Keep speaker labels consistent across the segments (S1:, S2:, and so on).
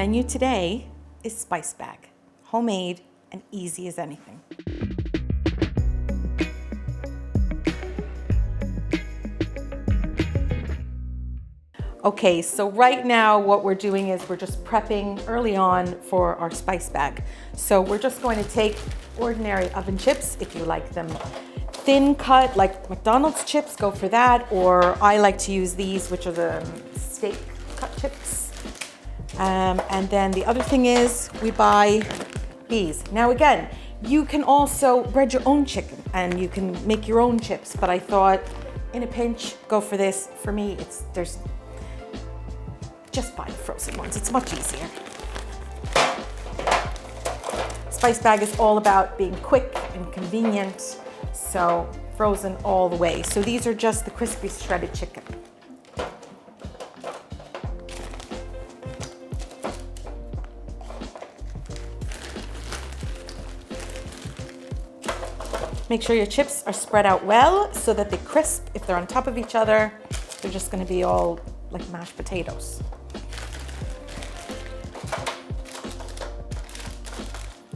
S1: menu today is spice bag, homemade and easy as anything. Okay, so right now what we're doing is we're just prepping early on for our spice bag. So we're just going to take ordinary oven chips, if you like them thin cut, like McDonald's chips, go for that. Or I like to use these, which are the steak cut chips. And then the other thing is we buy these. Now again, you can also bread your own chicken and you can make your own chips, but I thought in a pinch, go for this. For me, just buy the frozen ones, it's much easier. Spice bag is all about being quick and convenient, so frozen all the way. So these are just the crispy shredded chicken. Make sure your chips are spread out well so that they crisp. If they're on top of each other, they're just gonna be all like mashed potatoes.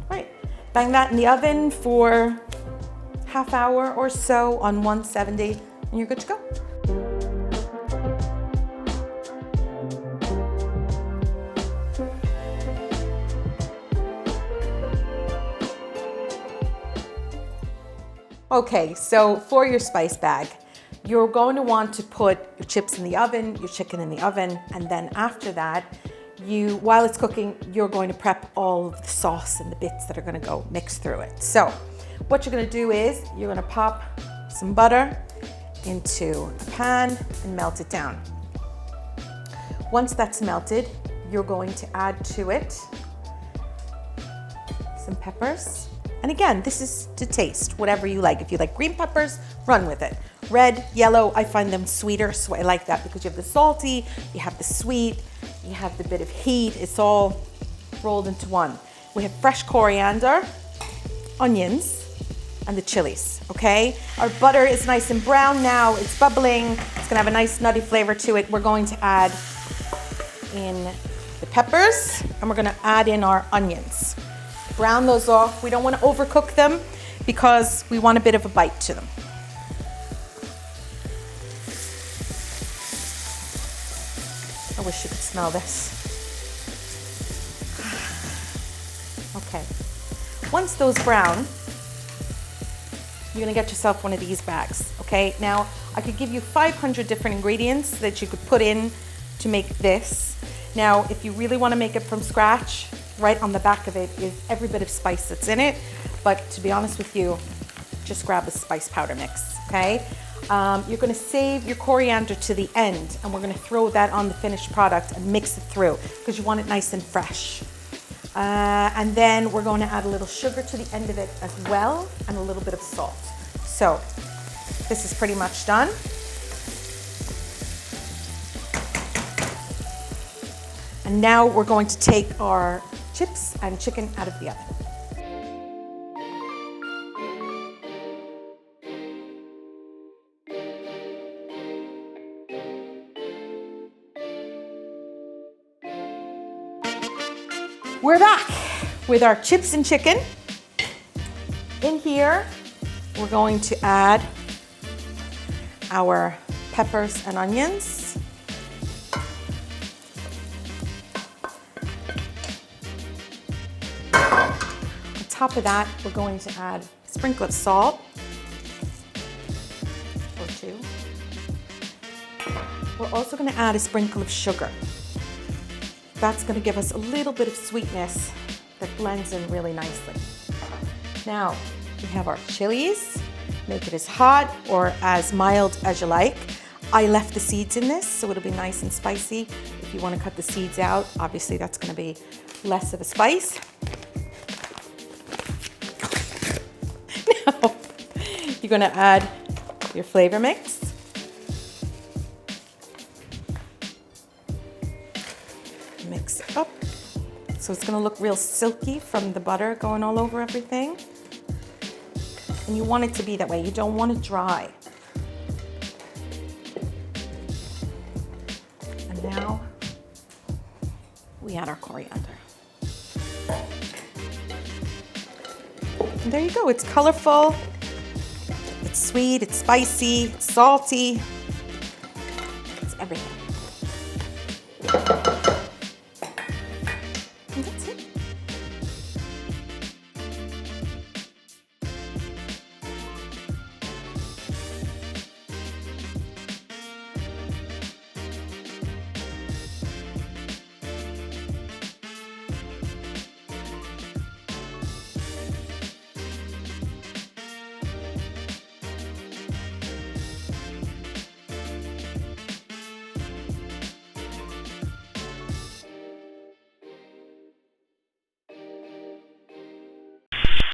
S1: Right, bang that in the oven for half hour or so on 170 and you're good to go. Okay, so for your spice bag, you're going to want to put your chips in the oven, your chicken in the oven, and then after that, while it's cooking, you're going to prep all of the sauce and the bits that are going to go mix through it. So what you're going to do is you're going to pop some butter into a pan and melt it down. Once that's melted, you're going to add to it some peppers. And again, this is to taste, whatever you like. If you like green peppers, run with it. Red, yellow, I find them sweeter, so I like that because you have the salty, you have the sweet, you have the bit of heat. It's all rolled into one. We have fresh coriander, onions, and the chilies, okay? Our butter is nice and brown now. It's bubbling. It's gonna have a nice nutty flavor to it. We're going to add in the peppers, and we're gonna add in our onions. Brown those off. We don't want to overcook them because we want a bit of a bite to them. I wish you could smell this. Okay. Once those brown, you're gonna get yourself one of these bags, okay? Now, I could give you 500 different ingredients that you could put in to make this. Now, if you really wanna make it from scratch, right on the back of it is every bit of spice that's in it. But to be honest with you, just grab a spice powder mix, okay? You're gonna save your coriander to the end and we're gonna throw that on the finished product and mix it through because you want it nice and fresh. And then we're going to add a little sugar to the end of it as well and a little bit of salt. So this is pretty much done. And now we're going to take our chips and chicken out of the oven. We're back with our chips and chicken. In here, we're going to add our peppers and onions. On top of that, we're going to add a sprinkle of salt, or two. We're also going to add a sprinkle of sugar. That's going to give us a little bit of sweetness that blends in really nicely. Now, we have our chilies. Make it as hot or as mild as you like. I left the seeds in this, so it'll be nice and spicy. If you want to cut the seeds out, obviously that's going to be less of a spice. Now, you're going to add your flavor mix. Mix it up. So it's going to look real silky from the butter going all over everything. And you want it to be that way. You don't want it dry. And now we add our coriander. And there you go. It's colorful, it's sweet, it's spicy, it's salty. It's everything.